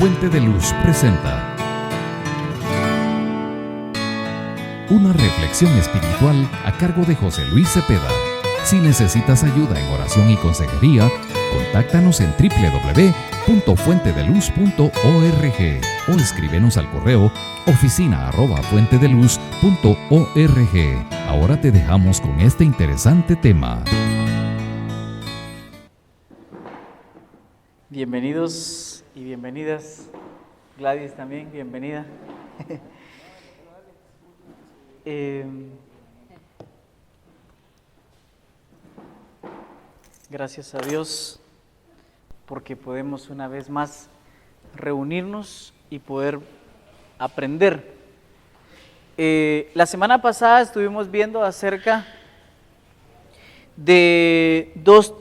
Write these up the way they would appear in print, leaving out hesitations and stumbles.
Fuente de Luz presenta una reflexión espiritual a cargo de José Luis Cepeda. Si necesitas ayuda en oración y consejería, contáctanos en www.fuentedeluz.org o escríbenos al correo oficina@fuentedeluz.org. Ahora te dejamos con este interesante tema. Bienvenidos y bienvenidas. Gladys también, bienvenida. Gracias a Dios porque podemos una vez más reunirnos y poder aprender. La semana pasada estuvimos viendo acerca de dos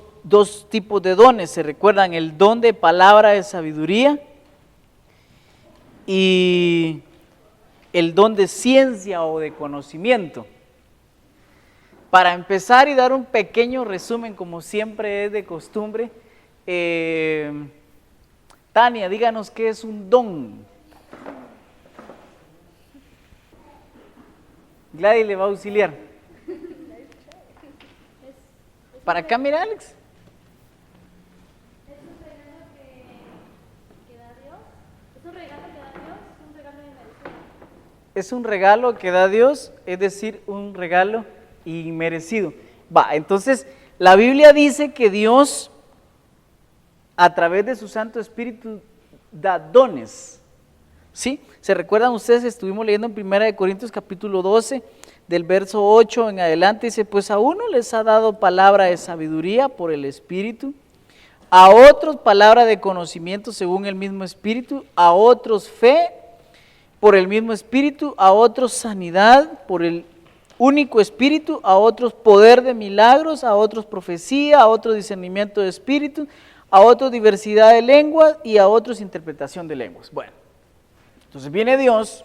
tipos de dones. ¿Se recuerdan? El don de palabra de sabiduría y el don de ciencia o de conocimiento. Para empezar y dar un pequeño resumen, como siempre es de costumbre, Tania, díganos qué es un don. Gladys le va a auxiliar. Para acá, mira, Alex. Es un regalo que da Dios, es decir, un regalo inmerecido. Entonces, la Biblia dice que Dios, a través de su Santo Espíritu, da dones. ¿Sí? ¿Se recuerdan ustedes? Estuvimos leyendo en 1 Corintios capítulo 12, del verso 8 en adelante, dice, pues a uno les ha dado palabra de sabiduría por el Espíritu, a otros palabra de conocimiento según el mismo Espíritu, a otros fe por el mismo Espíritu, a otros sanidad por el único Espíritu, a otros poder de milagros, a otros profecía, a otros discernimiento de espíritu, a otros diversidad de lenguas y a otros interpretación de lenguas. Bueno, entonces viene Dios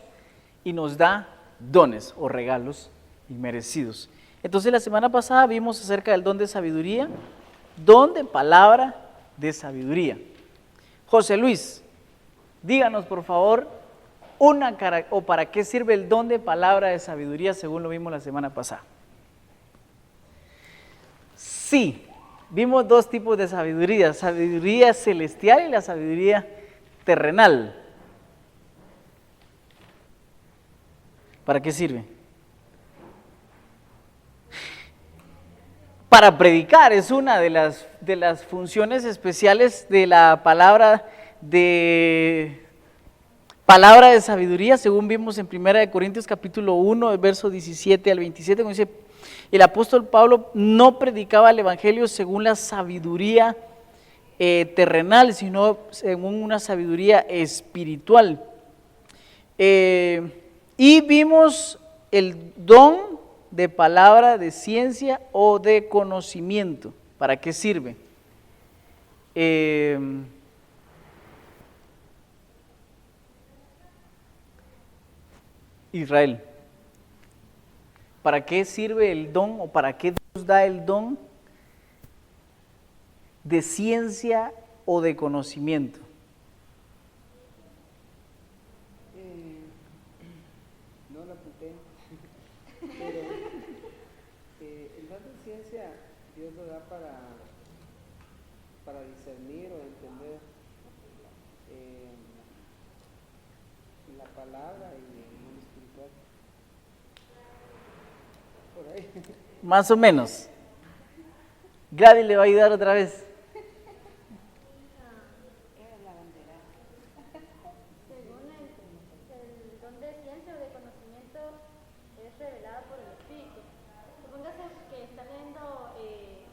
y nos da dones o regalos inmerecidos. Entonces la semana pasada vimos acerca del don de sabiduría, don de palabra de sabiduría. José Luis, díganos por favor, ¿para qué sirve el don de palabra de sabiduría según lo vimos la semana pasada? Sí, vimos dos tipos de sabiduría celestial y la sabiduría terrenal. ¿Para qué sirve? Para predicar, es una de las funciones especiales de la palabra de sabiduría, según vimos en 1 Corintios capítulo 1, el verso 17 al 27, donde dice, el apóstol Pablo no predicaba el evangelio según la sabiduría terrenal, sino según una sabiduría espiritual. Y vimos el don de palabra de ciencia o de conocimiento. ¿Para qué sirve? Israel, ¿para qué sirve el don o para qué Dios da el don de ciencia o de conocimiento? No lo apunté, pero el don de ciencia Dios lo da para discernir o entender la palabra y el mundo espiritual. Por ahí. Más o menos. Gladys le va a ayudar otra vez. Según el don de ciencia o de conocimiento es revelado por el Espíritu. Supóngase que está leyendo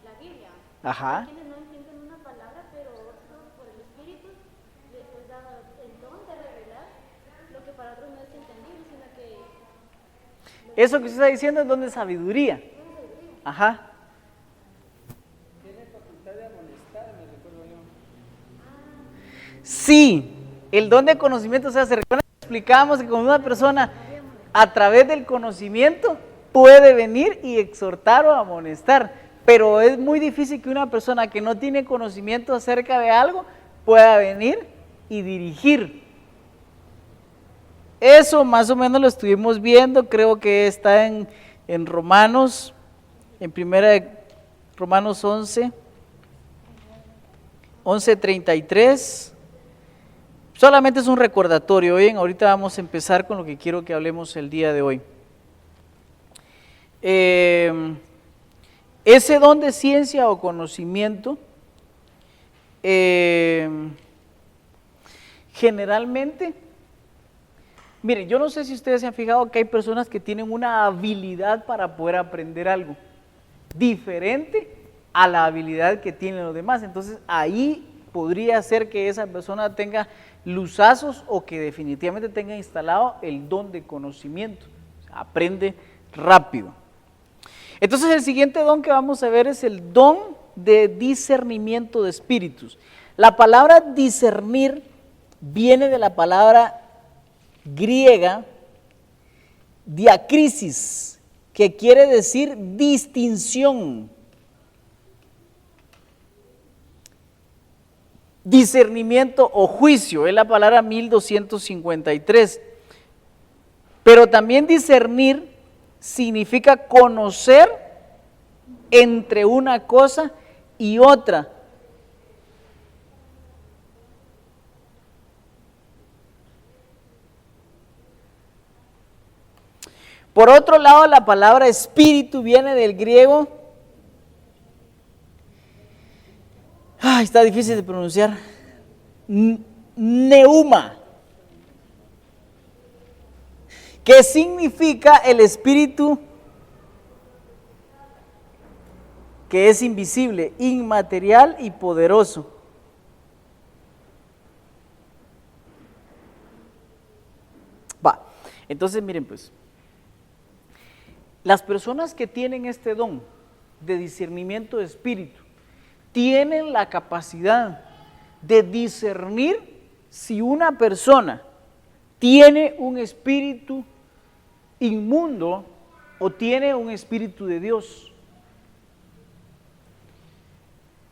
la Biblia. Ajá. Hay quienes no entienden una palabra, pero otros por el Espíritu les es dado el don de revelar lo que para otros no es entendible, sino que... Eso que usted está diciendo es don de sabiduría. Ajá. Tiene facultad de amonestar, me recuerdo yo. Sí, el don de conocimiento, o sea, se recuerda que explicábamos que cuando una persona a través del conocimiento puede venir y exhortar o amonestar, pero es muy difícil que una persona que no tiene conocimiento acerca de algo pueda venir y dirigir. Eso más o menos lo estuvimos viendo, creo que está en Romanos, en primera de Romanos 11:33. Solamente es un recordatorio, ¿oyen? Ahorita vamos a empezar con lo que quiero que hablemos el día de hoy. Ese don de ciencia o conocimiento, generalmente, miren, yo no sé si ustedes se han fijado que hay personas que tienen una habilidad para poder aprender algo diferente a la habilidad que tienen los demás. Entonces ahí podría ser que esa persona tenga luzazos o que definitivamente tenga instalado el don de conocimiento. O sea, aprende rápido. Entonces el siguiente don que vamos a ver es el don de discernimiento de espíritus. La palabra discernir viene de la palabra griega diacrisis, que quiere decir distinción. Discernimiento o juicio, es la palabra 1253. Pero también discernir significa conocer entre una cosa y otra. Por otro lado, la palabra espíritu viene del griego, está difícil de pronunciar, neuma, que significa el espíritu que es invisible, inmaterial y poderoso. Entonces miren pues, las personas que tienen este don de discernimiento de espíritu tienen la capacidad de discernir si una persona tiene un espíritu inmundo o tiene un espíritu de Dios.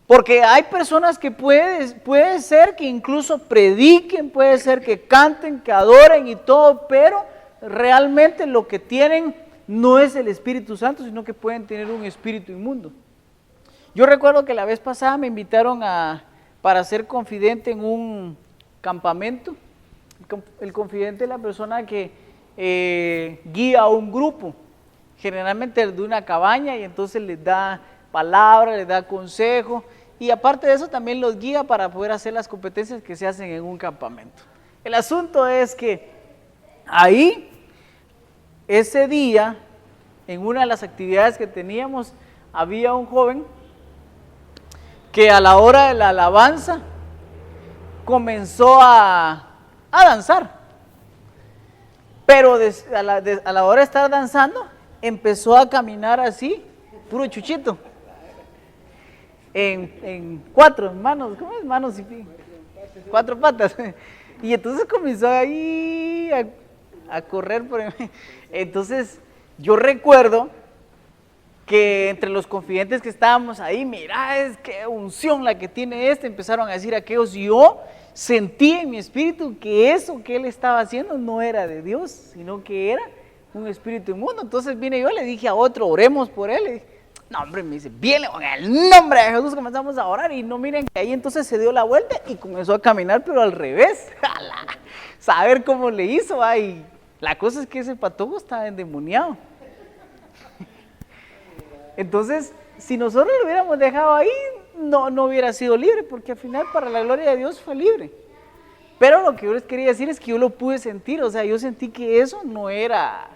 Porque hay personas que puede ser que incluso prediquen, puede ser que canten, que adoren y todo, pero realmente lo que tienen no es el Espíritu Santo, sino que pueden tener un espíritu inmundo. Yo recuerdo que la vez pasada me invitaron para ser confidente en un campamento. El confidente es la persona que guía a un grupo, generalmente de una cabaña, y entonces les da palabra, les da consejo, y aparte de eso también los guía para poder hacer las competencias que se hacen en un campamento. El asunto es que ahí, ese día, en una de las actividades que teníamos, había un joven que a la hora de la alabanza comenzó a danzar, pero a la hora de estar danzando empezó a caminar así, puro chuchito, en cuatro manos, ¿cómo es? Manos y pies, cuatro patas, y entonces comenzó ahí a correr por ahí. Entonces yo recuerdo que entre los confidentes que estábamos ahí, mira, es que unción la que tiene empezaron a decir aquellos, y yo sentí en mi espíritu que eso que él estaba haciendo no era de Dios, sino que era un espíritu inmundo. Entonces vine yo, le dije a otro, oremos por él, le dije, no hombre, me dice, viene en el nombre de Jesús, comenzamos a orar, y no miren que ahí entonces se dio la vuelta y comenzó a caminar, pero al revés, saber cómo le hizo, y la cosa es que ese patojo estaba endemoniado. Entonces, si nosotros lo hubiéramos dejado ahí, no hubiera sido libre, porque al final para la gloria de Dios fue libre. Pero lo que yo les quería decir es que yo lo pude sentir, o sea, yo sentí que eso no era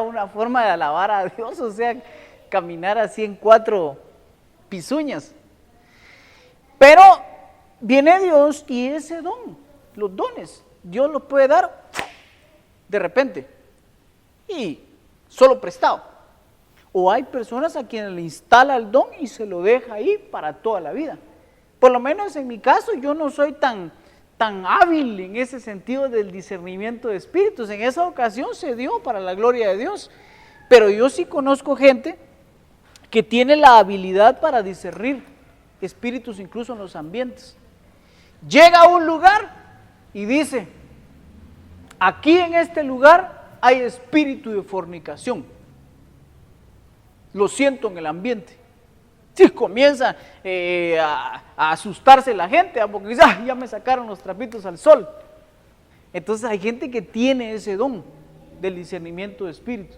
una forma de alabar a Dios, o sea, caminar así en cuatro pisuñas. Pero viene Dios y ese don, los dones, Dios los puede dar de repente y solo prestado. O hay personas a quienes le instala el don y se lo deja ahí para toda la vida. Por lo menos en mi caso, yo no soy tan hábil en ese sentido del discernimiento de espíritus. En esa ocasión se dio para la gloria de Dios. Pero yo sí conozco gente que tiene la habilidad para discernir espíritus incluso en los ambientes. llega a un lugar y dice, aquí en este lugar hay espíritu de fornicación. Lo siento en el ambiente. Sí, comienza a asustarse la gente, porque dice, ya me sacaron los trapitos al sol. Entonces hay gente que tiene ese don del discernimiento de espíritu.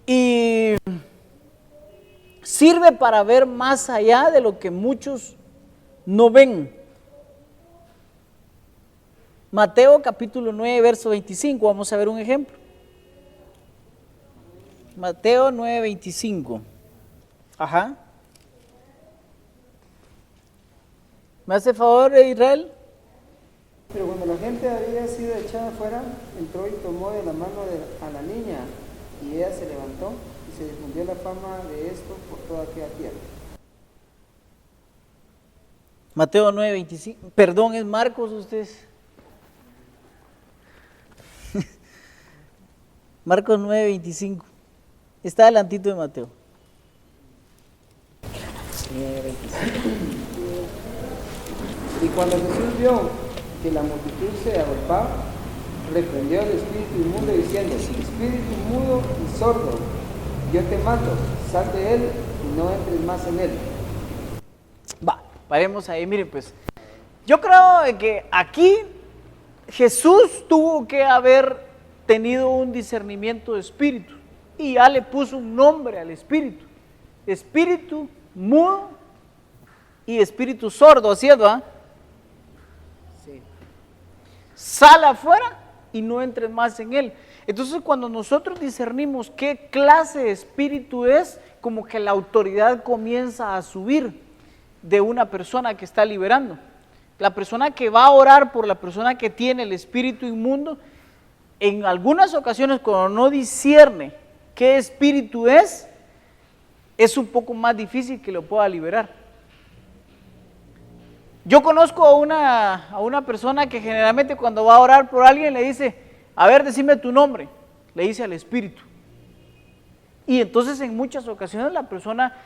Y sirve para ver más allá de lo que muchos no ven. Mateo capítulo 9, verso 25, vamos a ver un ejemplo. Mateo 9, 25. Ajá. ¿Me hace favor, Israel? Pero cuando la gente había sido echada afuera, entró y tomó de la mano a la niña, y ella se levantó, y se difundió la fama de esto por toda aquella tierra. Mateo 9, 25. Perdón, es Marcos ustedes. Marcos 9, 25. Está adelantito de Mateo. 9:25. Y cuando Jesús vio que la multitud se agolpaba, reprendió al espíritu inmundo diciendo, espíritu mudo y sordo, yo te mato, sal de él y no entres más en él. Va, paremos ahí, miren pues. Yo creo que aquí Jesús tuvo que haber tenido un discernimiento de espíritu y ya le puso un nombre al espíritu. Espíritu mudo y espíritu sordo, ¿así es, va? Sí. Sal afuera y no entres más en él. Entonces cuando nosotros discernimos qué clase de espíritu es, como que la autoridad comienza a subir de una persona que está liberando. La persona que va a orar por la persona que tiene el espíritu inmundo, en algunas ocasiones cuando no discierne qué espíritu es un poco más difícil que lo pueda liberar. Yo conozco a una persona que generalmente cuando va a orar por alguien le dice, a ver, decime tu nombre, le dice al espíritu. Y entonces en muchas ocasiones la persona,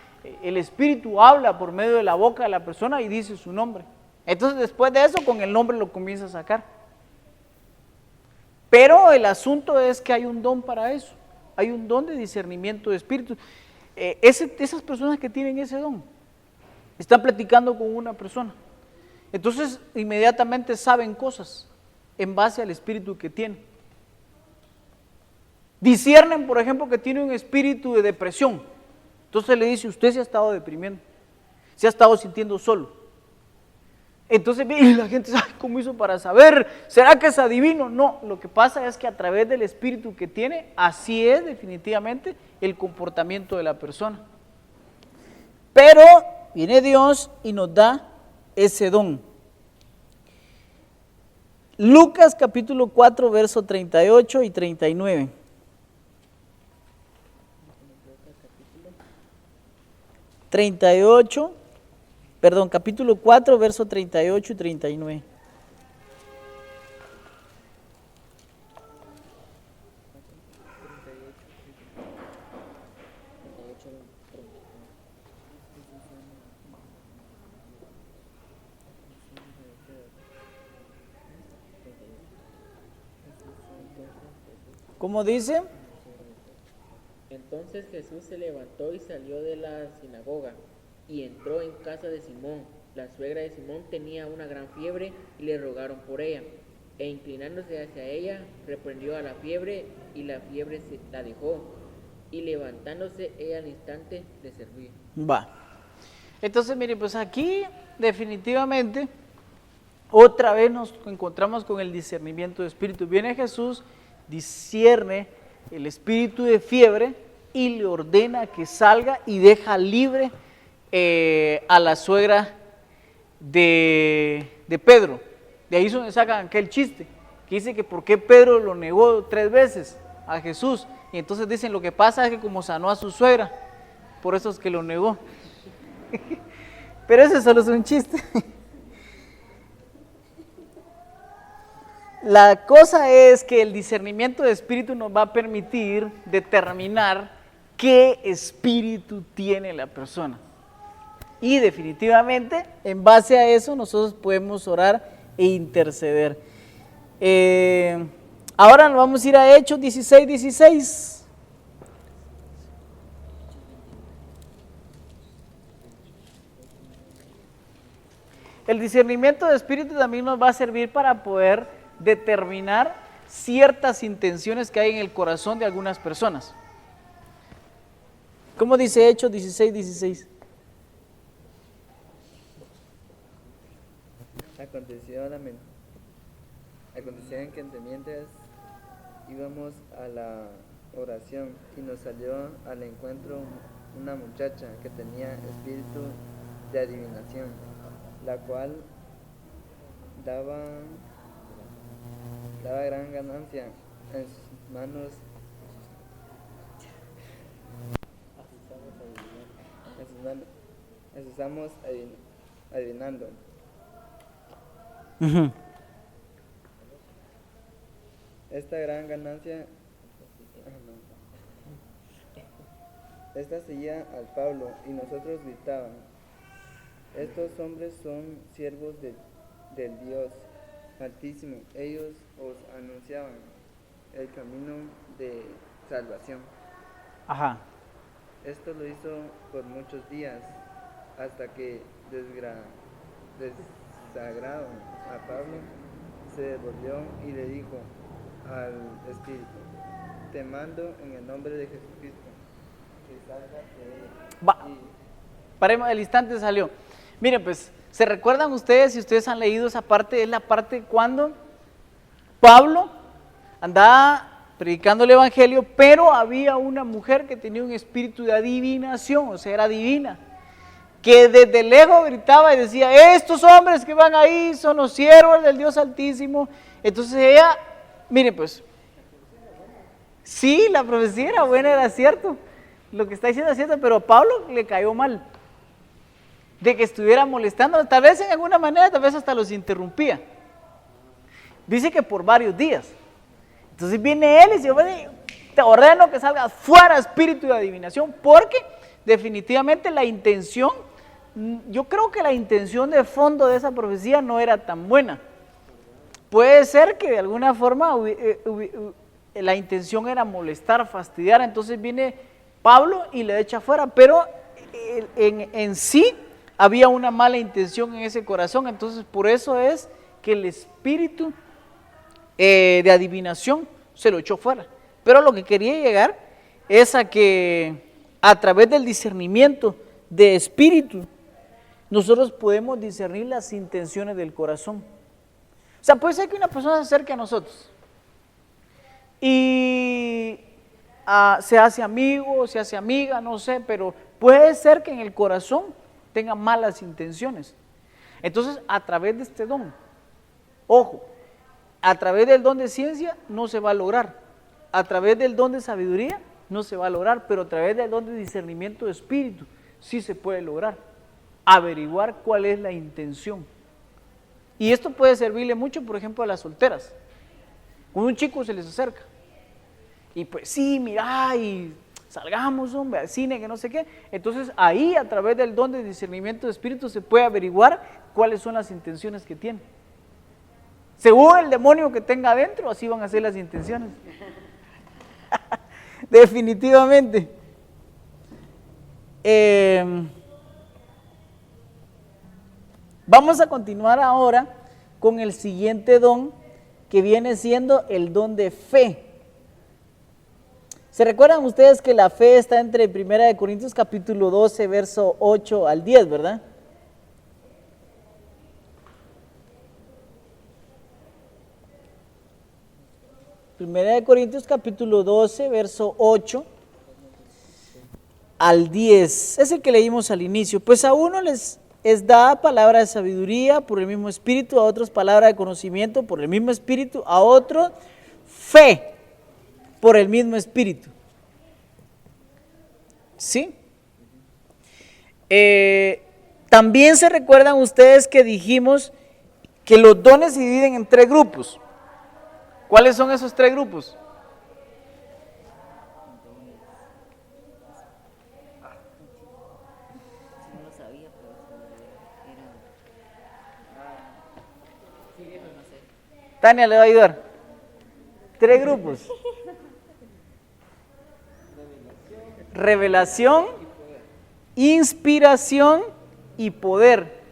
el espíritu habla por medio de la boca de la persona y dice su nombre. Entonces después de eso con el nombre lo comienza a sacar. Pero el asunto es que hay un don para eso, hay un don de discernimiento de espíritus. Esas personas que tienen ese don, están platicando con una persona, entonces inmediatamente saben cosas en base al espíritu que tienen. Disciernen, por ejemplo, que tiene un espíritu de depresión, entonces le dice, usted se ha estado deprimiendo, se ha estado sintiendo solo. Entonces y la gente sabe cómo hizo para saber, ¿será que es adivino? No, lo que pasa es que a través del espíritu que tiene, así es definitivamente el comportamiento de la persona. Pero viene Dios y nos da ese don. Lucas capítulo 4, verso 38 y 39. Capítulo 4, verso 38 y 39. ¿Cómo dice? Entonces Jesús se levantó y salió de la sinagoga y entró en casa de Simón. La suegra de Simón tenía una gran fiebre y le rogaron por ella. E inclinándose hacia ella, reprendió a la fiebre y la fiebre la dejó. Y levantándose ella al instante le servía. Va. Entonces, mire, pues aquí definitivamente otra vez nos encontramos con el discernimiento de espíritu. Viene Jesús, discierne el espíritu de fiebre y le ordena que salga y deja libre a la suegra de Pedro. De ahí es donde sacan aquel chiste, que dice que por qué Pedro lo negó 3 veces a Jesús. Y entonces dicen, lo que pasa es que como sanó a su suegra, por eso es que lo negó. Pero ese solo es un chiste. La cosa es que el discernimiento de espíritu nos va a permitir determinar qué espíritu tiene la persona. Y definitivamente, en base a eso, nosotros podemos orar e interceder. Ahora nos vamos a ir a Hechos 16:16. El discernimiento de espíritu también nos va a servir para poder determinar ciertas intenciones que hay en el corazón de algunas personas. ¿Cómo dice Hechos 16:16? Aconteció en que entre mientras íbamos a la oración y nos salió al encuentro una muchacha que tenía espíritu de adivinación, la cual daba gran ganancia en sus manos, en sus amos adivinando. Esta gran ganancia, esta seguía al Pablo y nosotros gritaban: estos hombres son siervos del Dios Altísimo, ellos os anunciaban el camino de salvación. Ajá. Esto lo hizo por muchos días, hasta que desagrado a Pablo se devolvió y le dijo al espíritu: te mando en el nombre de Jesucristo que salgas de él. Paremos, el instante salió. Miren, pues, ¿se recuerdan ustedes, si ustedes han leído esa parte, es la parte cuando Pablo andaba predicando el evangelio, pero había una mujer que tenía un espíritu de adivinación, o sea, era divina, que desde lejos gritaba y decía: estos hombres que van ahí son los siervos del Dios Altísimo. Entonces ella, miren pues, sí, la profecía era buena, era cierto, lo que está diciendo es cierto, pero a Pablo le cayó mal de que estuviera molestando, tal vez en alguna manera, tal vez hasta los interrumpía. Dice que por varios días. Entonces viene él y dice: bueno, te ordeno que salgas fuera, espíritu de adivinación, porque definitivamente la intención, yo creo que la intención de fondo de esa profecía no era tan buena. Puede ser que de alguna forma la intención era molestar, fastidiar, entonces viene Pablo y le echa fuera, pero en sí había una mala intención en ese corazón, entonces por eso es que el espíritu de adivinación se lo echó fuera. Pero lo que quería llegar es a que a través del discernimiento de espíritu nosotros podemos discernir las intenciones del corazón. O sea, puede ser que una persona se acerque a nosotros y se hace amigo, se hace amiga, no sé, pero puede ser que en el corazón tenga malas intenciones. Entonces, a través de este don, ojo, a través del don de ciencia no se va a lograr, a través del don de sabiduría no se va a lograr, pero a través del don de discernimiento de espíritu sí se puede lograr, averiguar cuál es la intención. Y esto puede servirle mucho, por ejemplo, a las solteras. Cuando un chico se les acerca y pues sí, mira, y salgamos, hombre, al cine, que no sé qué. Entonces ahí, a través del don de discernimiento de espíritu, se puede averiguar cuáles son las intenciones que tiene. Según el demonio que tenga adentro, así van a ser las intenciones. Definitivamente. Vamos a continuar ahora con el siguiente don, que viene siendo el don de fe. ¿Se recuerdan ustedes que la fe está entre 1 Corintios capítulo 12, verso 8 al 10, verdad? Primera de Corintios capítulo 12, verso 8 al 10. Es el que leímos al inicio. Pues a uno les es dada palabra de sabiduría por el mismo espíritu, a otros palabra de conocimiento por el mismo espíritu, a otros fe por el mismo espíritu. ¿Sí? También se recuerdan ustedes que dijimos que los dones se dividen en 3 grupos. ¿Cuáles son esos 3 grupos? sabía, pero era... Sí, eso no sé. Tania le va a ayudar. 3 grupos. Revelación, inspiración y poder.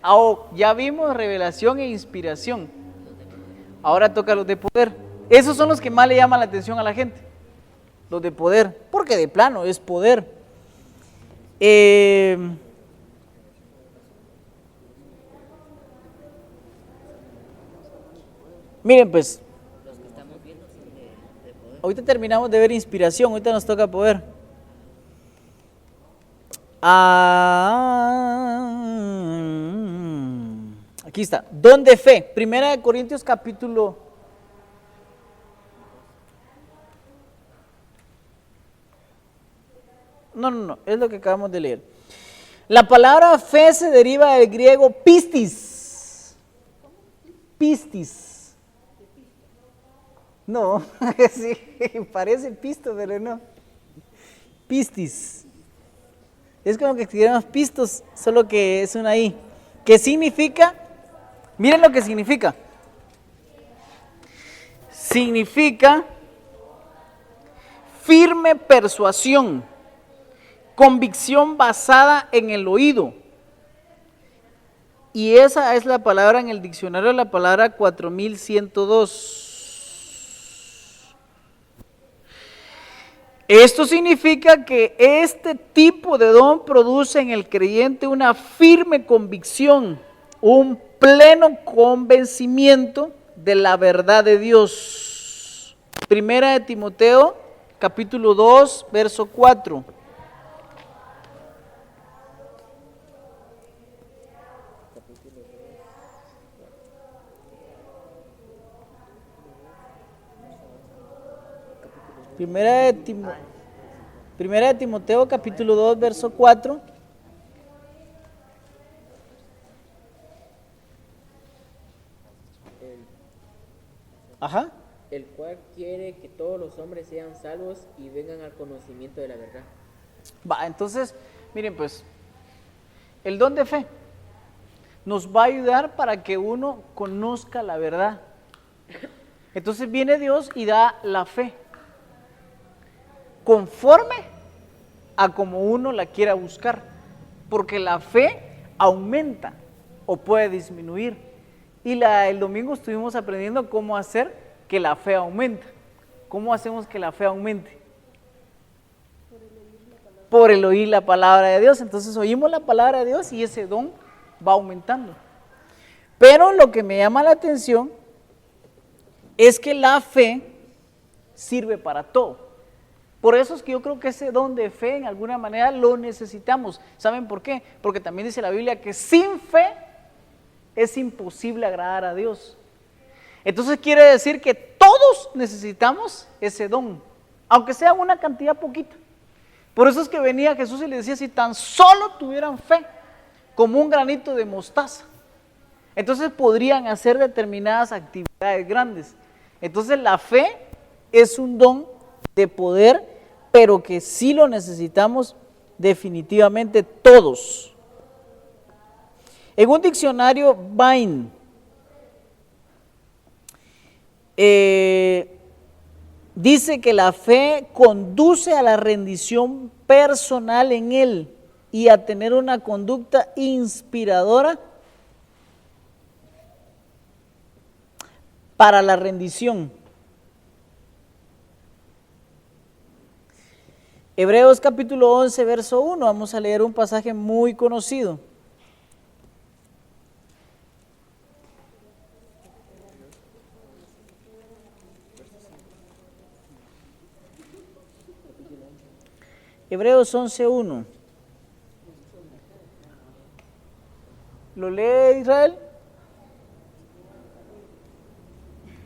Ya vimos revelación e inspiración. Ahora toca los de poder. Esos son los que más le llaman la atención a la gente. Los de poder, porque de plano es poder. Miren pues, Los que estamos viendo son de poder. ahorita terminamos de ver inspiración, ahorita nos toca poder. Aquí está, don de fe. Primera de Corintios capítulo. No, es lo que acabamos de leer. La palabra fe se deriva del griego pistis. Pistis. No, sí, parece pisto, pero no. Pistis. Es como que escribiéramos pistos, solo que es una I. ¿Qué significa? Miren lo que significa. Significa firme persuasión, convicción basada en el oído. Y esa es la palabra en el diccionario, la palabra 4102. Esto significa que este tipo de don produce en el creyente una firme convicción, un pleno convencimiento de la verdad de Dios. Primera de Timoteo, capítulo 2, verso 4. Primera de Timoteo, capítulo 2, verso 4. Ajá. El cual quiere que todos los hombres sean salvos y vengan al conocimiento de la verdad. Entonces, miren pues, el don de fe nos va a ayudar para que uno conozca la verdad. Entonces viene Dios y da la fe, conforme a como uno la quiera buscar, porque la fe aumenta o puede disminuir. Y el domingo estuvimos aprendiendo cómo hacer que la fe aumente. ¿Cómo hacemos que la fe aumente? Por el oír la palabra de Dios. Entonces oímos la palabra de Dios y ese don va aumentando. Pero lo que me llama la atención es que la fe sirve para todo. Por eso es que yo creo que ese don de fe en alguna manera lo necesitamos. ¿Saben por qué? Porque también dice la Biblia que sin fe es imposible agradar a Dios. Entonces quiere decir que todos necesitamos ese don, aunque sea una cantidad poquita. Por eso es que venía Jesús y le decía, si tan solo tuvieran fe, como un granito de mostaza, entonces podrían hacer determinadas actividades grandes. Entonces la fe es un don de poder, pero que sí lo necesitamos definitivamente todos. En un diccionario Vine, dice que la fe conduce a la rendición personal en Él y a tener una conducta inspiradora para la rendición. Hebreos capítulo 11, verso 1, vamos a leer un pasaje muy conocido. Hebreos 11:1. ¿Lo lee Israel?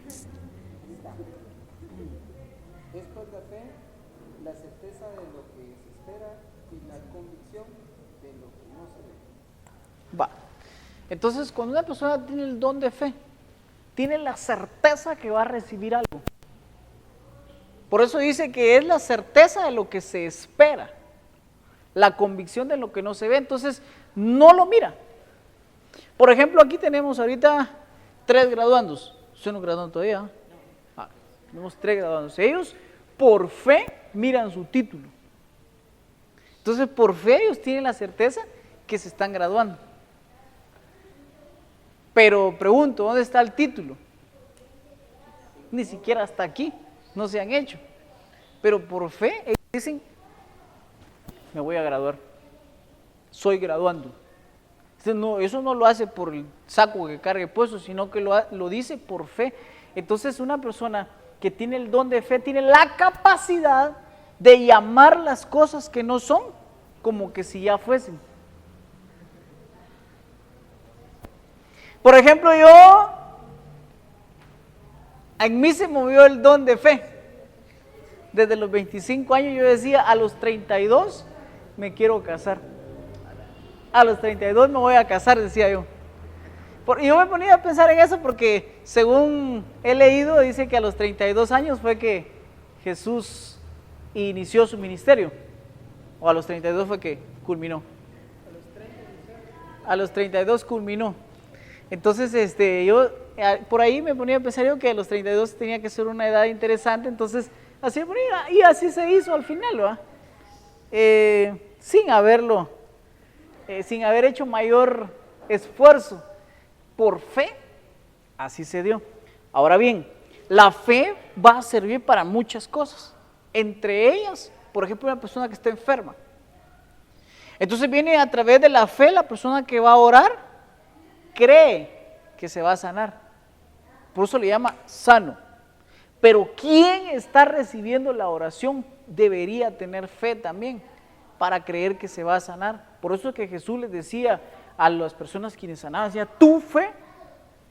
Es pues la fe, la certeza de lo que se espera y la convicción de lo que no se ve. Entonces, cuando una persona tiene el don de fe, tiene la certeza que va a recibir algo. Por eso dice que es la certeza de lo que se espera. la convicción de lo que no se ve, entonces no lo mira. Por ejemplo, aquí tenemos ahorita 3 graduandos. ¿Usted no graduando todavía? Tenemos 3 graduandos. Ellos por fe miran su título. Entonces por fe ellos tienen la certeza que se están graduando. Pero pregunto, ¿dónde está el título? Ni siquiera hasta aquí, no se han hecho. Pero por fe ellos dicen, me voy a graduar, soy graduando. No, eso no lo hace por el saco que cargue puesto, sino que lo dice por fe. Entonces una persona que tiene el don de fe tiene la capacidad de llamar las cosas que no son como que si ya fuesen. Por ejemplo, en mí se movió el don de fe. Desde los 25 años yo decía, a los 32 me quiero casar. A los 32 me voy a casar, decía yo. Y yo me ponía a pensar en eso porque según he leído, dice que a los 32 años fue que Jesús inició su ministerio. O a los 32 fue que culminó. A los 32 culminó. Entonces, yo por ahí me ponía a pensar yo que a los 32 tenía que ser una edad interesante, entonces así me ponía, y así se hizo al final, ¿verdad? Sin haber hecho mayor esfuerzo, por fe, así se dio. Ahora bien, la fe va a servir para muchas cosas, entre ellas, por ejemplo, una persona que está enferma. Entonces viene a través de la fe, la persona que va a orar, cree que se va a sanar, por eso le llama sano. Pero quien está recibiendo la oración debería tener fe también para creer que se va a sanar. Por eso es que Jesús les decía a las personas quienes sanaban, decía, tu fe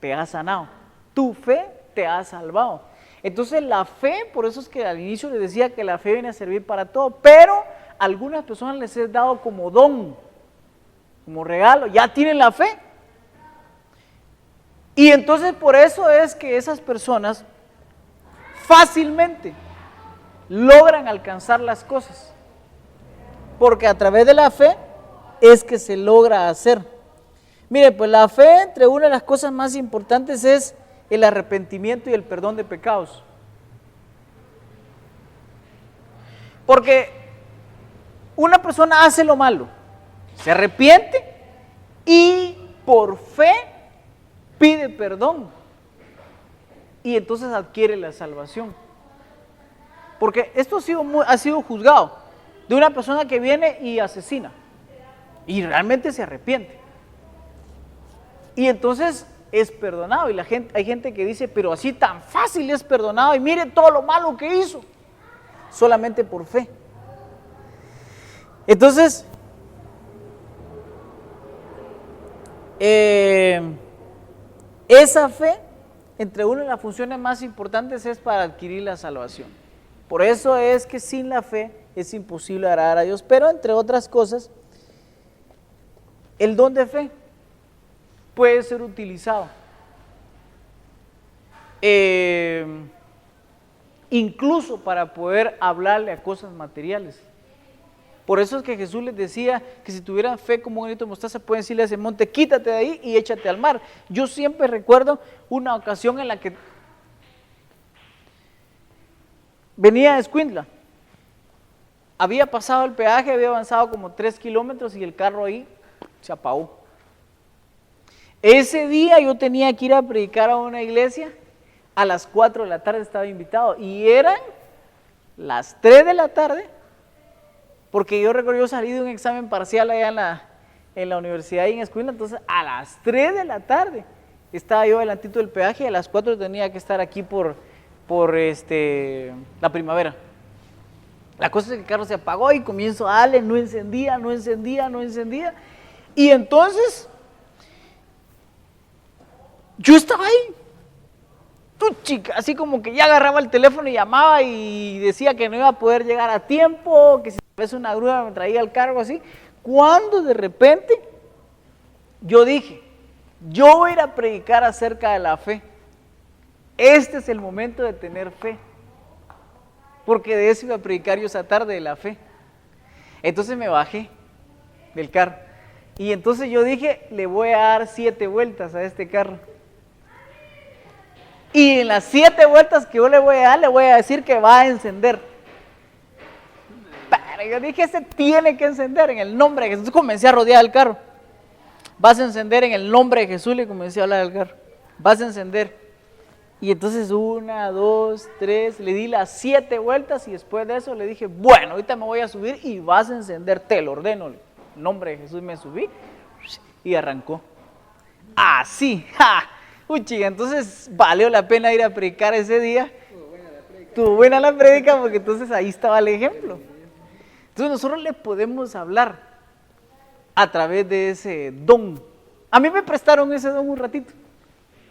te ha sanado, tu fe te ha salvado. Entonces la fe, por eso es que al inicio les decía que la fe viene a servir para todo, pero a algunas personas les es dado como don, como regalo, ya tienen la fe. Y entonces por eso es que esas personas fácilmente logran alcanzar las cosas, porque a través de la fe es que se logra hacer. Mire, pues la fe, entre una de las cosas más importantes es el arrepentimiento y el perdón de pecados. Porque una persona hace lo malo, se arrepiente y por fe pide perdón y entonces adquiere la salvación. Porque esto ha sido juzgado de una persona que viene y asesina y realmente se arrepiente y entonces es perdonado. Y hay gente que dice, pero así tan fácil es perdonado y mire todo lo malo que hizo, solamente por fe. Entonces esa fe, entre una de las funciones más importantes, es para adquirir la salvación. Por eso es que sin la fe es imposible agradar a Dios, pero entre otras cosas, el don de fe puede ser utilizado incluso para poder hablarle a cosas materiales. Por eso es que Jesús les decía que si tuvieran fe como un granito de mostaza, pueden decirle a ese monte, quítate de ahí y échate al mar. Yo siempre recuerdo una ocasión en la que venía a Escuintla. Había pasado el peaje, había avanzado como 3 kilómetros y el carro ahí se apagó. Ese día yo tenía que ir a predicar a una iglesia, a las 4 de la tarde estaba invitado y eran las 3 de la tarde, porque yo recuerdo, yo salí de un examen parcial allá en la universidad y en Escuintla, entonces a las 3 de la tarde estaba yo delantito del peaje y a las 4 tenía que estar aquí por la Primavera. La cosa es que el carro se apagó y comienzo a darle, no encendía, y entonces yo estaba ahí, así como que ya agarraba el teléfono y llamaba y decía que no iba a poder llegar a tiempo, que si a veces una grúa me traía el cargo así, cuando de repente yo dije, yo voy a ir a predicar acerca de la fe. Este es el momento de tener fe, porque de eso iba a predicar yo esa tarde, de la fe. Entonces me bajé del carro. Y entonces yo dije, le voy a dar 7 vueltas a este carro. Y en las 7 vueltas que yo le voy a dar, le voy a decir que va a encender. Pero yo dije, se tiene que encender en el nombre de Jesús. Comencé a rodear el carro. Vas a encender en el nombre de Jesús, le comencé a hablar al carro. Vas a encender. Y entonces 1, 2, 3, le di las 7 vueltas y después de eso le dije, bueno, ahorita me voy a subir y vas a encender, te lo ordeno. En el nombre de Jesús me subí y arrancó. Así, ¡ja! Uy, chica, entonces valió la pena ir a predicar ese día. Estuvo buena la prédica porque entonces ahí estaba el ejemplo. Entonces nosotros le podemos hablar a través de ese don. A mí me prestaron ese don un ratito.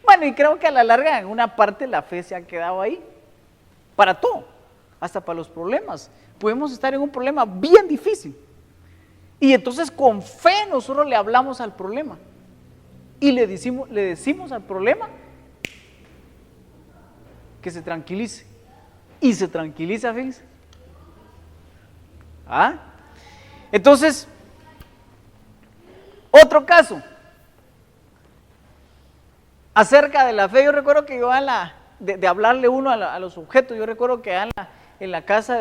Bueno, y creo que a la larga en una parte la fe se ha quedado ahí. Para todo, hasta para los problemas. Podemos estar en un problema bien difícil. Y entonces con fe nosotros le hablamos al problema. Y le decimos al problema que se tranquilice. Y se tranquiliza, fíjense. ¿Ah? Entonces, otro caso. Acerca de la fe, yo recuerdo que yo de hablarle uno a los objetos, yo recuerdo que en la casa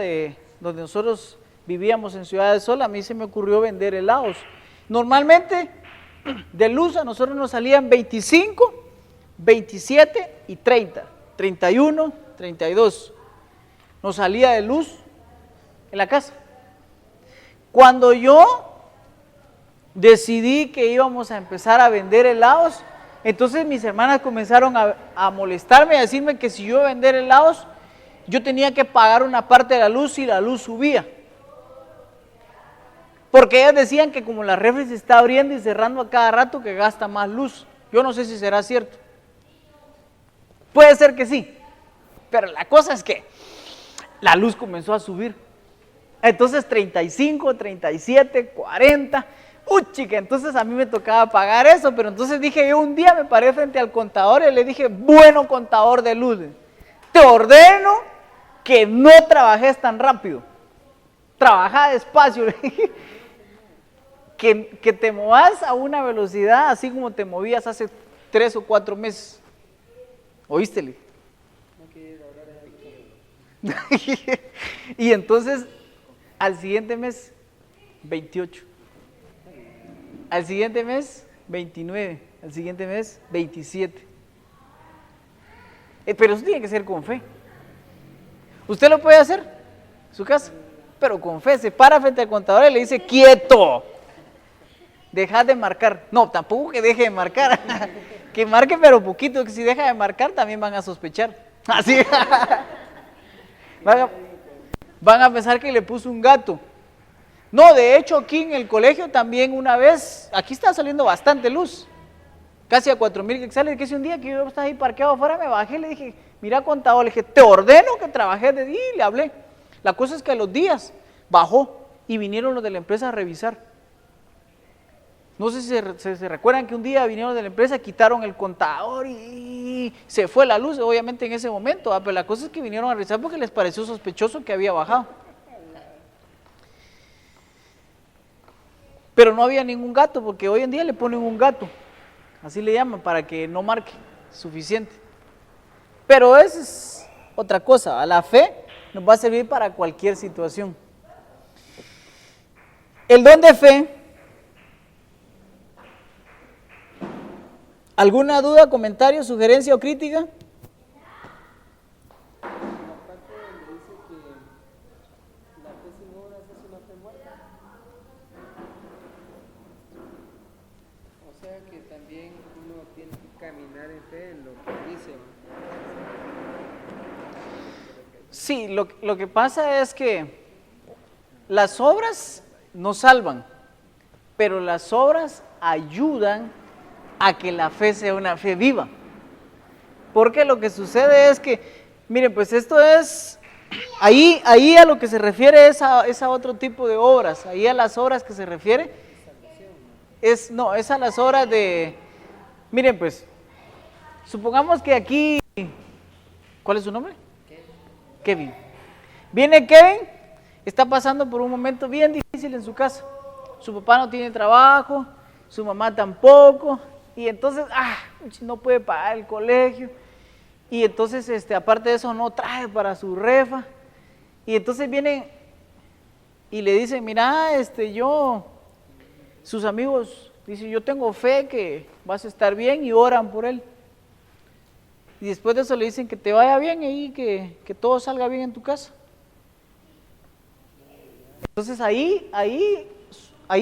donde nosotros vivíamos en Ciudad del Sol, a mí se me ocurrió vender helados. Normalmente, de luz a nosotros nos salían 25, 27 y 30, 31, 32. Nos salía de luz en la casa. Cuando yo decidí que íbamos a empezar a vender helados, entonces mis hermanas comenzaron a molestarme, a decirme que si yo iba a vender helados, yo tenía que pagar una parte de la luz si la luz subía. Porque ellas decían que como la refri se está abriendo y cerrando a cada rato, que gasta más luz. Yo no sé si será cierto. Puede ser que sí, pero la cosa es que la luz comenzó a subir. Entonces 35, 37, 40... Uy, chica, entonces a mí me tocaba pagar eso, pero entonces dije, yo un día me paré frente al contador y le dije, bueno contador de luz, te ordeno que no trabajes tan rápido, trabaja despacio, que te movas a una velocidad así como te movías hace 3 o 4 meses. ¿Oístele? Y entonces, al siguiente mes, 28. Al siguiente mes, 29. Al siguiente mes, 27. Pero eso tiene que ser con fe. Usted lo puede hacer en su casa, pero con fe. Se para frente al contador y le dice, quieto. Deja de marcar. No, tampoco que deje de marcar. Que marque pero poquito, que si deja de marcar también van a sospechar. Así. Van a pensar que le puso un gato. No, de hecho aquí en el colegio también una vez, aquí está saliendo bastante luz, casi a 4,000 quetzales, que si un día que yo estaba ahí parqueado afuera, me bajé, le dije, mira contador, le dije, te ordeno que trabajes de día, y le hablé. La cosa es que a los días bajó y vinieron los de la empresa a revisar. No sé si se recuerdan que un día vinieron de la empresa, quitaron el contador y se fue la luz, obviamente en ese momento, pero la cosa es que vinieron a revisar porque les pareció sospechoso que había bajado. Pero no había ningún gato, porque hoy en día le ponen un gato, así le llaman, para que no marque suficiente. Pero eso es otra cosa, la fe nos va a servir para cualquier situación. El don de fe. ¿Alguna duda, comentario, sugerencia o crítica? Sí, lo que pasa es que las obras no salvan, pero las obras ayudan a que la fe sea una fe viva. Porque lo que sucede es que, miren, pues esto es, ahí a lo que se refiere es a otro tipo de obras, ahí a las obras que se refiere, es a las obras de, miren pues, supongamos que aquí, ¿cuál es su nombre? Kevin. Viene Kevin está pasando por un momento bien difícil en su casa. Su papá no tiene trabajo, su mamá tampoco, y entonces, no puede pagar el colegio, y entonces, aparte de eso, no trae para su refa, y entonces vienen y le dicen, mira, sus amigos dicen, yo tengo fe que vas a estar bien, y oran por él. Y después de eso le dicen que te vaya bien y que todo salga bien en tu casa. Entonces ahí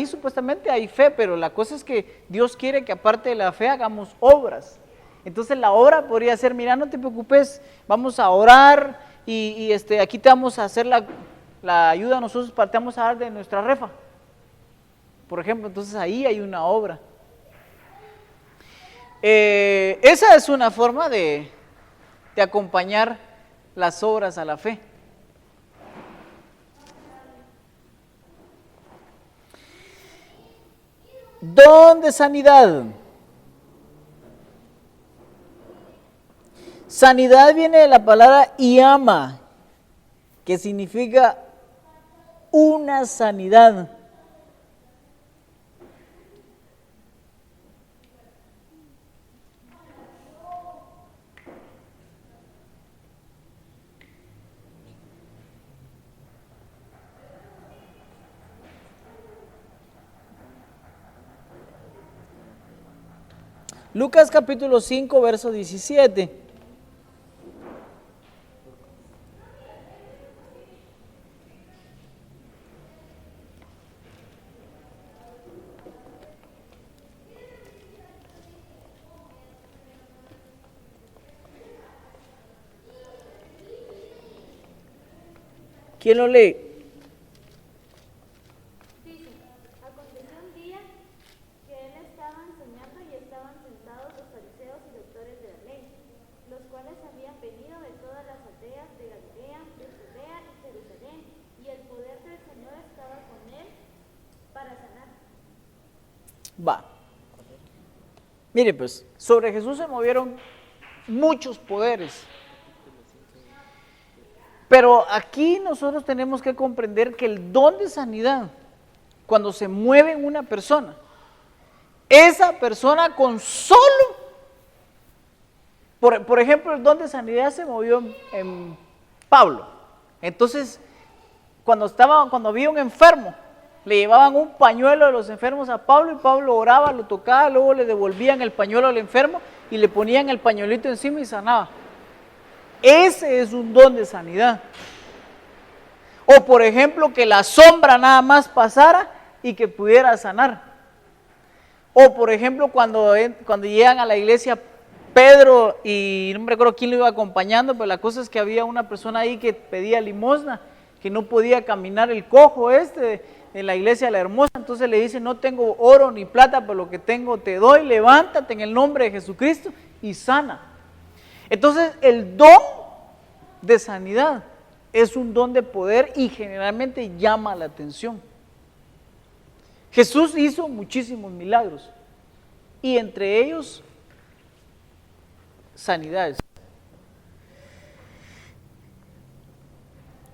supuestamente hay fe, pero la cosa es que Dios quiere que aparte de la fe hagamos obras. Entonces la obra podría ser, mira, no te preocupes, vamos a orar y aquí te vamos a hacer la ayuda, nosotros te vamos a dar de nuestra refa. Por ejemplo, entonces ahí hay una obra. Esa es una forma de acompañar las obras a la fe. Don de sanidad. Sanidad viene de la palabra iama, que significa una sanidad. Lucas capítulo 5, verso 17. ¿Quién lo lee? Dice, aconteció un día que él estaba enseñando y estaban sentados los fariseos y doctores de la ley, los cuales habían venido de todas las aldeas de Galilea, de Judea y Jerusalén, y el poder del Señor estaba con él para sanar. Va. Mire pues, sobre Jesús se movieron muchos poderes. Pero aquí nosotros tenemos que comprender que el don de sanidad, cuando se mueve en una persona, esa persona con solo, por ejemplo, el don de sanidad se movió en Pablo. Entonces, cuando había un enfermo, le llevaban un pañuelo de los enfermos a Pablo y Pablo oraba, lo tocaba, luego le devolvían el pañuelo al enfermo y le ponían el pañuelito encima y sanaba. Ese es un don de sanidad. O por ejemplo, que la sombra nada más pasara y que pudiera sanar. O por ejemplo, cuando llegan a la iglesia Pedro y no me recuerdo quién lo iba acompañando, pero la cosa es que había una persona ahí que pedía limosna, que no podía caminar, el cojo en la iglesia de la Hermosa. Entonces le dice, no tengo oro ni plata, pero lo que tengo te doy, levántate en el nombre de Jesucristo y sana. Entonces el don de sanidad es un don de poder y generalmente llama la atención. Jesús hizo muchísimos milagros y entre ellos sanidades.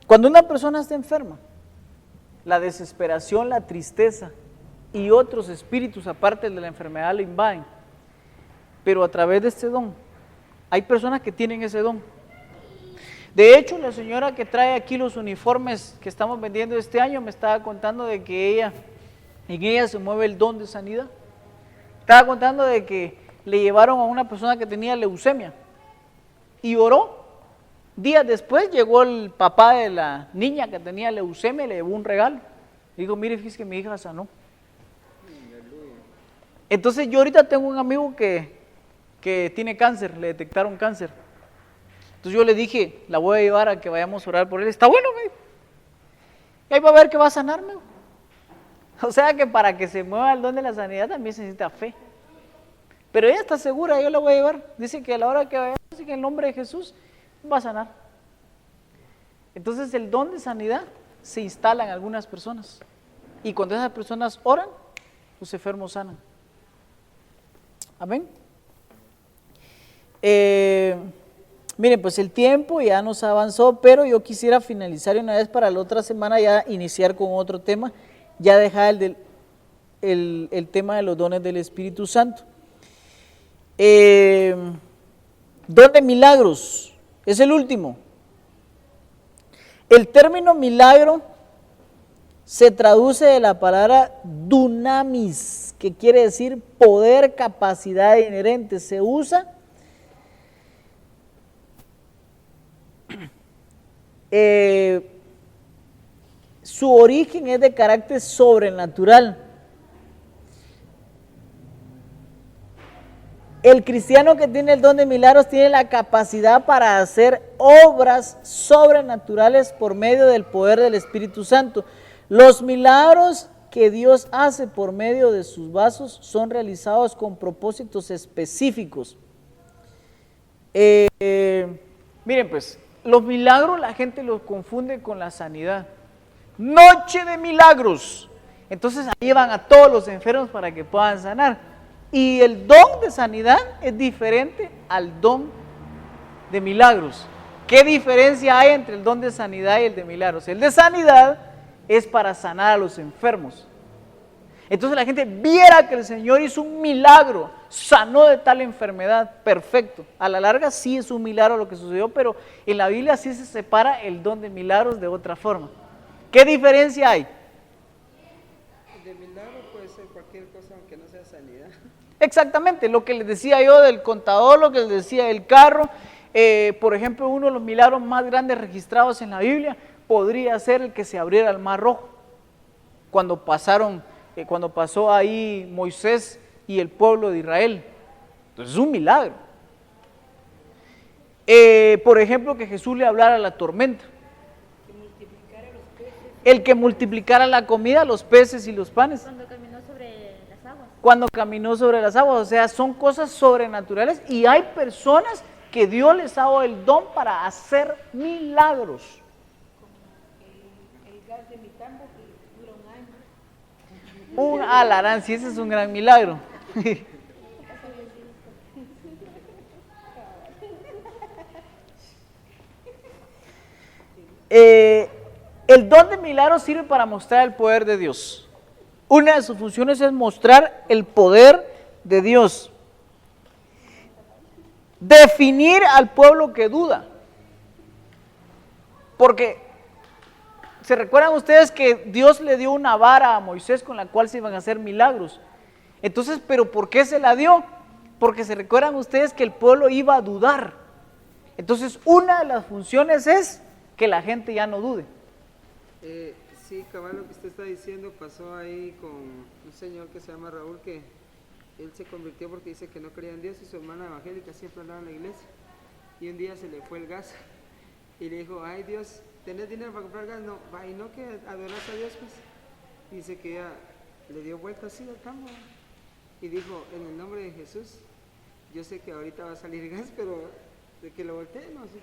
Cuando una persona está enferma, la desesperación, la tristeza y otros espíritus aparte de la enfermedad le invaden, pero a través de este don hay personas que tienen ese don. De hecho, la señora que trae aquí los uniformes que estamos vendiendo este año me estaba contando de que en ella se mueve el don de sanidad. Estaba contando de que le llevaron a una persona que tenía leucemia y oró. Días después llegó el papá de la niña que tenía leucemia y le llevó un regalo. Digo, mire, fíjese que mi hija sanó. Entonces yo ahorita tengo un amigo que tiene cáncer, le detectaron cáncer. Entonces yo le dije, la voy a llevar a que vayamos a orar por él. Está bueno, me dijo. Y ahí va a ver que va a sanarme. O sea que para que se mueva el don de la sanidad también se necesita fe. Pero ella está segura, yo la voy a llevar. Dice que a la hora que vayamos, dice que en el nombre de Jesús va a sanar. Entonces el don de sanidad se instala en algunas personas. Y cuando esas personas oran, los enfermos sanan. Amén. Miren, pues el tiempo ya nos avanzó, pero yo quisiera finalizar una vez para la otra semana ya iniciar con otro tema, ya dejar el tema de los dones del Espíritu Santo. Don de milagros, es el último. El término milagro se traduce de la palabra dunamis, que quiere decir poder, capacidad inherente. Se usa su origen es de carácter sobrenatural. El cristiano que tiene el don de milagros tiene la capacidad para hacer obras sobrenaturales por medio del poder del Espíritu Santo. Los milagros que Dios hace por medio de sus vasos son realizados con propósitos específicos. Miren pues, los milagros la gente los confunde con la sanidad. Noche de milagros. Entonces ahí van a todos los enfermos para que puedan sanar. Y el don de sanidad es diferente al don de milagros. ¿Qué diferencia hay entre el don de sanidad y el de milagros? El de sanidad es para sanar a los enfermos. Entonces la gente viera que el Señor hizo un milagro, sanó de tal enfermedad, perfecto. A la larga sí es un milagro lo que sucedió, pero en la Biblia sí se separa el don de milagros de otra forma. ¿Qué diferencia hay? De milagro puede ser cualquier cosa aunque no sea sanidad. Exactamente, lo que les decía yo del contador, lo que les decía del carro. Por ejemplo, uno de los milagros más grandes registrados en la Biblia podría ser el que se abriera el Mar Rojo. Cuando pasó ahí Moisés y el pueblo de Israel. Entonces es un milagro. Por ejemplo, que Jesús le hablara a la tormenta. El que multiplicara la comida, los peces y los panes. Cuando caminó sobre las aguas. Cuando caminó sobre las aguas, o sea, son cosas sobrenaturales y hay personas que Dios les ha dado el don para hacer milagros. El gas de mi tambo que dura un año. Un alarán, sí, ese es un gran milagro. El don de milagros sirve para mostrar el poder de Dios. Una de sus funciones es mostrar el poder de Dios. Definir al pueblo que duda. Porque, ¿se recuerdan ustedes que Dios le dio una vara a Moisés con la cual se iban a hacer milagros? Entonces, ¿pero por qué se la dio? Porque se recuerdan ustedes que el pueblo iba a dudar. Entonces, una de las funciones es que la gente ya no dude. Sí, cabal, lo que usted está diciendo pasó ahí con un señor que se llama Raúl, que él se convirtió porque dice que no creía en Dios y su hermana evangélica siempre andaba en la iglesia. Y un día se le fue el gas y le dijo, ay Dios, ¿tenés dinero para comprar gas? No, va, y no que adoras a Dios, pues. Dice que ella le dio vuelta así al campo y dijo, en el nombre de Jesús, yo sé que ahorita va a salir gas, pero de que lo voltee, no sé.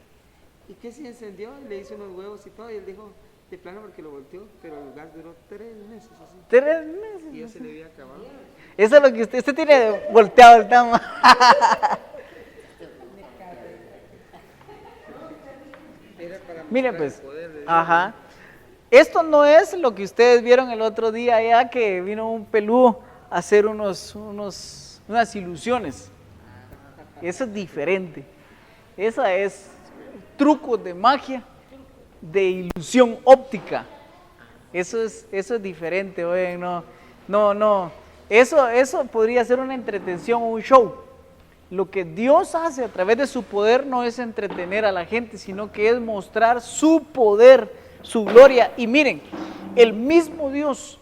¿Y qué se encendió? Y le hizo unos huevos y todo, y él dijo, de plano porque lo volteó, pero el gas duró 3 meses así. 3 meses. Y ya se le había acabado. Eso es lo que usted tiene volteado el tama. Era para Miren mostrar pues, el poder de Dios. ajá. Esto no es lo que ustedes vieron el otro día ya que vino un peludo a hacer unas ilusiones. Eso es diferente. Esa es trucos de magia, de ilusión óptica. Eso es diferente, oye, no. Eso podría ser una entretención o un show. Lo que Dios hace a través de su poder no es entretener a la gente, sino que es mostrar su poder, su gloria. Y miren, el mismo Dios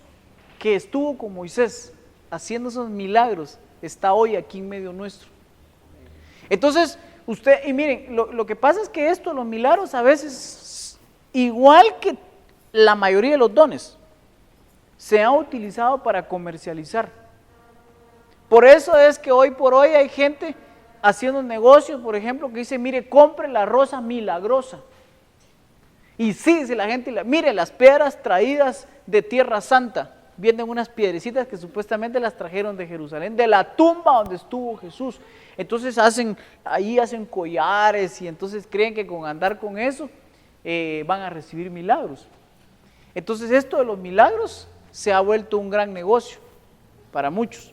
que estuvo con Moisés haciendo esos milagros está hoy aquí en medio nuestro. Entonces, y miren, lo que pasa es que los milagros a veces, igual que la mayoría de los dones, se han utilizado para comercializar. Por eso es que hoy por hoy hay gente haciendo negocios, por ejemplo, que dice, mire, compre la rosa milagrosa. Y sí, dice la gente, mire, las piedras traídas de Tierra Santa, vienen unas piedrecitas que supuestamente las trajeron de Jerusalén, de la tumba donde estuvo Jesús. Entonces hacen collares y entonces creen que con andar con eso van a recibir milagros. Entonces esto de los milagros se ha vuelto un gran negocio para muchos.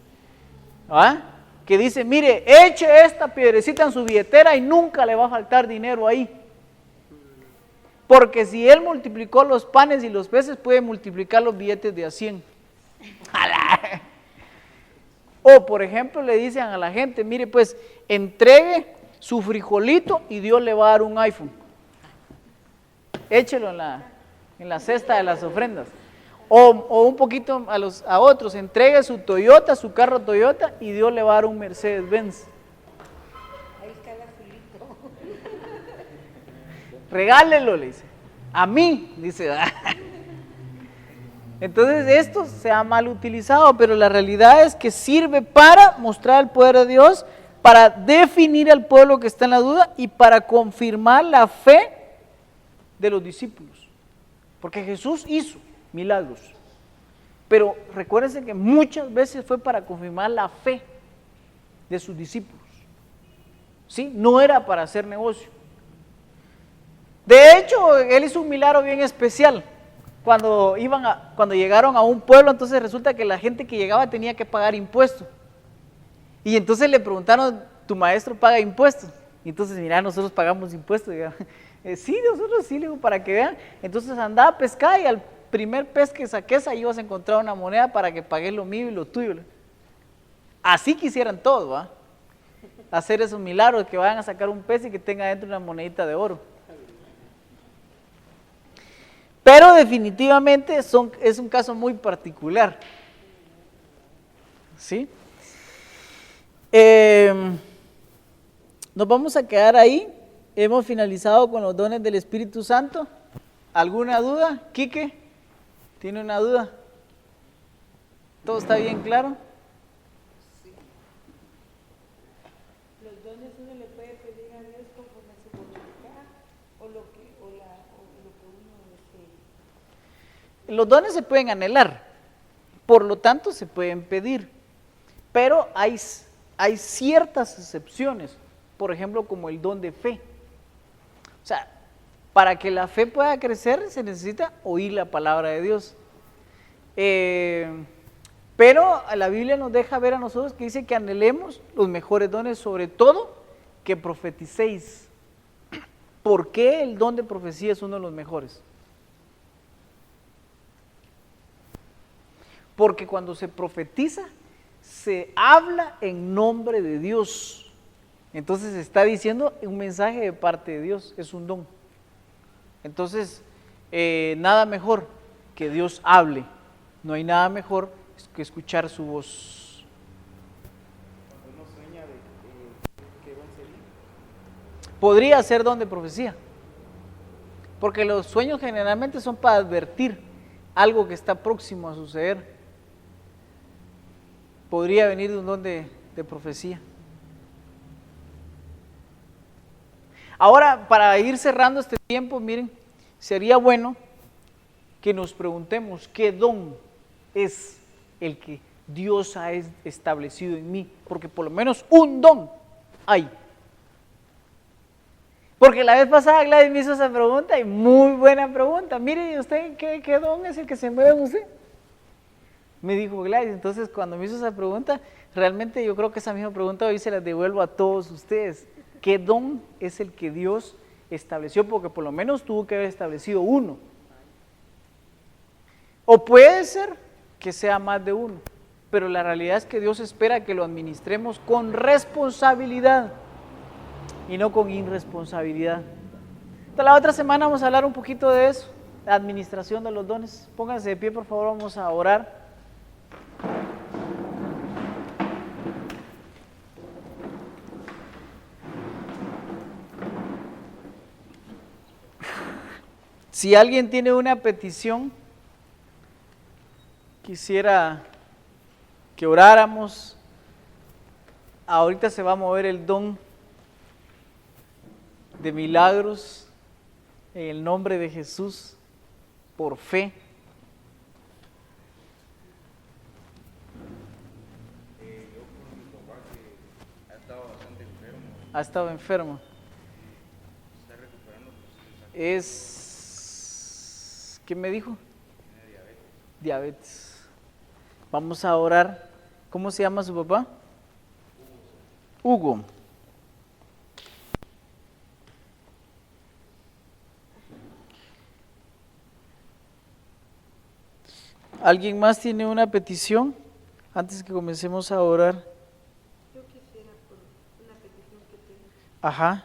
¿Ah? Que dice, mire, eche esta piedrecita en su billetera y nunca le va a faltar dinero ahí. Porque si él multiplicó los panes y los peces, puede multiplicar los billetes de a 100. O por ejemplo le dicen a la gente, mire pues, entregue su frijolito y Dios le va a dar un iPhone. Échelo en la cesta de las ofrendas. O un poquito a otros, entregue su Toyota, su carro Toyota y Dios le va a dar un Mercedes-Benz. Ahí está el azulito. Regálelo, le dice. A mí, dice. Entonces esto se ha mal utilizado, pero la realidad es que sirve para mostrar el poder de Dios, para definir al pueblo que está en la duda y para confirmar la fe de los discípulos. Porque Jesús hizo milagros, pero recuérdense que muchas veces fue para confirmar la fe de sus discípulos, ¿sí? No era para hacer negocio. De hecho, él hizo un milagro bien especial. Cuando llegaron a un pueblo, entonces resulta que la gente que llegaba tenía que pagar impuestos. Y entonces le preguntaron, ¿tu maestro paga impuestos? Y entonces, mira, nosotros pagamos impuestos. Sí, nosotros sí, le digo, para que vean. Entonces andaba a pescar y al primer pez que saques ahí vas a encontrar una moneda para que pagues lo mío y lo tuyo. Así quisieran todos, ¿va? Hacer esos milagros, que vayan a sacar un pez y que tenga dentro una monedita de oro. Pero definitivamente es un caso muy particular. ¿Sí? Nos vamos a quedar ahí. Hemos finalizado con los dones del Espíritu Santo. ¿Alguna duda? Quique, ¿tiene una duda? ¿Todo está bien claro? Sí. Los dones uno le puede pedir a Dios conforme a su voluntad o lo que uno desee. Los dones se pueden anhelar, por lo tanto se pueden pedir, pero hay ciertas excepciones, por ejemplo como el don de fe. O sea, para que la fe pueda crecer se necesita oír la palabra de Dios. Pero la Biblia nos deja ver a nosotros que dice que anhelemos los mejores dones, sobre todo que profeticéis. ¿Por qué el don de profecía es uno de los mejores? Porque cuando se profetiza, se habla en nombre de Dios. Entonces se está diciendo un mensaje de parte de Dios, es un don. Entonces, nada mejor que Dios hable. No hay nada mejor que escuchar su voz. Cuando uno sueña de qué don sería. Podría ser don de profecía. Porque los sueños generalmente son para advertir algo que está próximo a suceder. Podría venir de un don de profecía. Ahora, para ir cerrando este tiempo, miren, sería bueno que nos preguntemos qué don es el que Dios ha establecido en mí, porque por lo menos un don hay. Porque la vez pasada Gladys me hizo esa pregunta y muy buena pregunta. Mire, ¿y usted qué don es el que se mueve en usted? Me dijo Gladys. Entonces cuando me hizo esa pregunta, realmente yo creo que esa misma pregunta hoy se la devuelvo a todos ustedes. ¿Qué don es el que Dios estableció? Porque por lo menos tuvo que haber establecido uno. O puede ser que sea más de uno, pero la realidad es que Dios espera que lo administremos con responsabilidad y no con irresponsabilidad. Entonces, la otra semana vamos a hablar un poquito de eso, la administración de los dones. Pónganse de pie, por favor, vamos a orar. Si alguien tiene una petición, quisiera que oráramos. Ahorita se va a mover el don de milagros en el nombre de Jesús, por fe. Ha estado enfermo. ¿Qué me dijo? Diabetes. Vamos a orar. ¿Cómo se llama su papá? Hugo. ¿Alguien más tiene una petición antes que comencemos a orar? Yo quisiera por una petición que tengo. Ajá.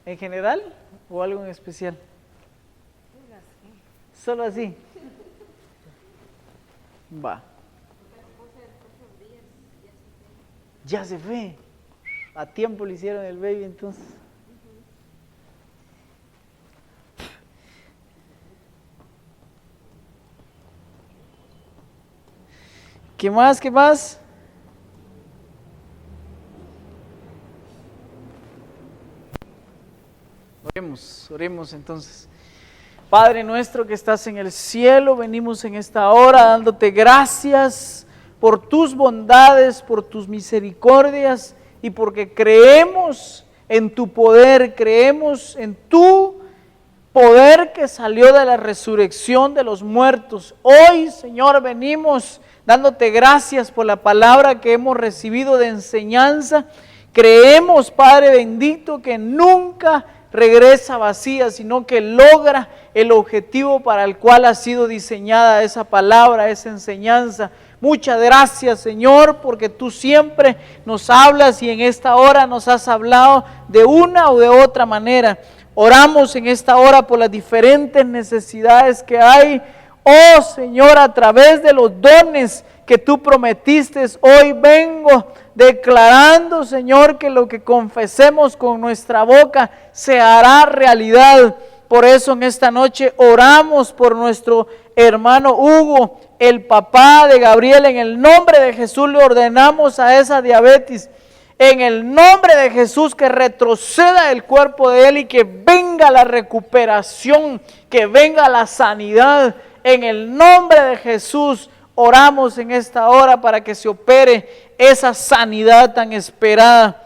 ¿En general o algo en especial? Solo así. Va. Ya se fue. A tiempo le hicieron el baby entonces. ¿Qué más? ¿Qué más? Oremos entonces. Padre nuestro que estás en el cielo, venimos en esta hora dándote gracias por tus bondades, por tus misericordias y porque creemos en tu poder, creemos en tu poder que salió de la resurrección de los muertos. Hoy, Señor, venimos dándote gracias por la palabra que hemos recibido de enseñanza. Creemos, Padre bendito, que nunca regresa vacía, sino que logra el objetivo para el cual ha sido diseñada esa palabra, esa enseñanza. Muchas gracias, Señor, porque tú siempre nos hablas y en esta hora nos has hablado de una o de otra manera. Oramos en esta hora por las diferentes necesidades que hay. Oh Señor, a través de los dones que tú prometiste, hoy vengo declarando, Señor, que lo que confesemos con nuestra boca se hará realidad. Por eso en esta noche oramos por nuestro hermano Hugo, el papá de Gabriel. En el nombre de Jesús le ordenamos a esa diabetes, en el nombre de Jesús, que retroceda el cuerpo de él y que venga la recuperación, que venga la sanidad. En el nombre de Jesús oramos en esta hora para que se opere esa sanidad tan esperada.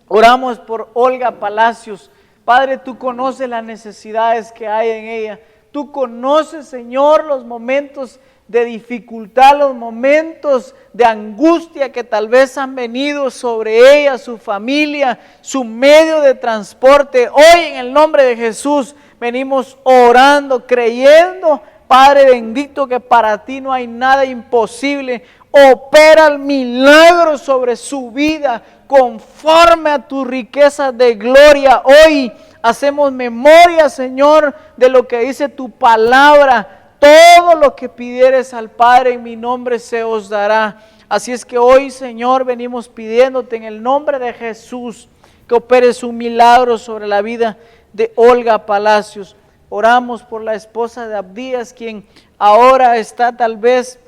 Oramos por Olga Palacios. Padre, tú conoces las necesidades que hay en ella. Tú conoces, Señor, los momentos de dificultad, los momentos de angustia que tal vez han venido sobre ella, su familia, su medio de transporte. Hoy en el nombre de Jesús venimos orando, creyendo, Padre bendito, que para ti no hay nada imposible. Opera el milagro sobre su vida conforme a tus riquezas de gloria. Hoy hacemos memoria, Señor, de lo que dice tu palabra. Todo lo que pidieres al Padre en mi nombre se os dará. Así es que hoy, Señor, venimos pidiéndote en el nombre de Jesús que operes un milagro sobre la vida de Olga Palacios. Oramos por la esposa de Abdías, quien ahora está tal vez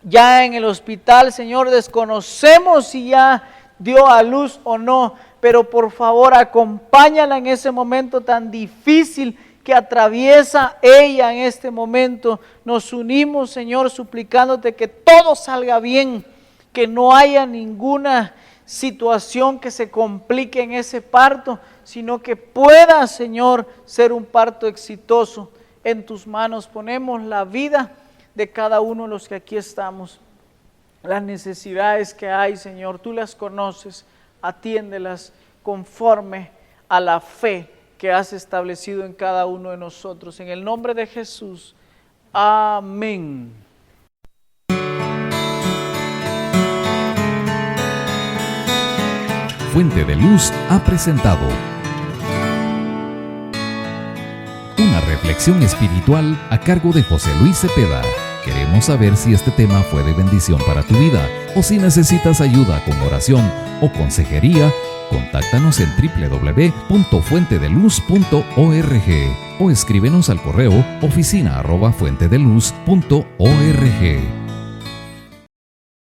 ya en el hospital. Señor, desconocemos si ya dio a luz o no, pero por favor acompáñala en ese momento tan difícil que atraviesa ella en este momento. Nos unimos, Señor, suplicándote que todo salga bien, que no haya ninguna situación que se complique en ese parto, sino que pueda, Señor, ser un parto exitoso. En tus manos ponemos la vida de cada uno de los que aquí estamos. Las necesidades que hay, Señor, tú las conoces, atiéndelas conforme a la fe que has establecido en cada uno de nosotros. En el nombre de Jesús, amén. Fuente de Luz ha presentado una reflexión espiritual a cargo de José Luis Cepeda. Queremos saber si este tema fue de bendición para tu vida o si necesitas ayuda con oración o consejería. Contáctanos en www.fuentedeluz.org o escríbenos al correo oficina@fuentedeluz.org.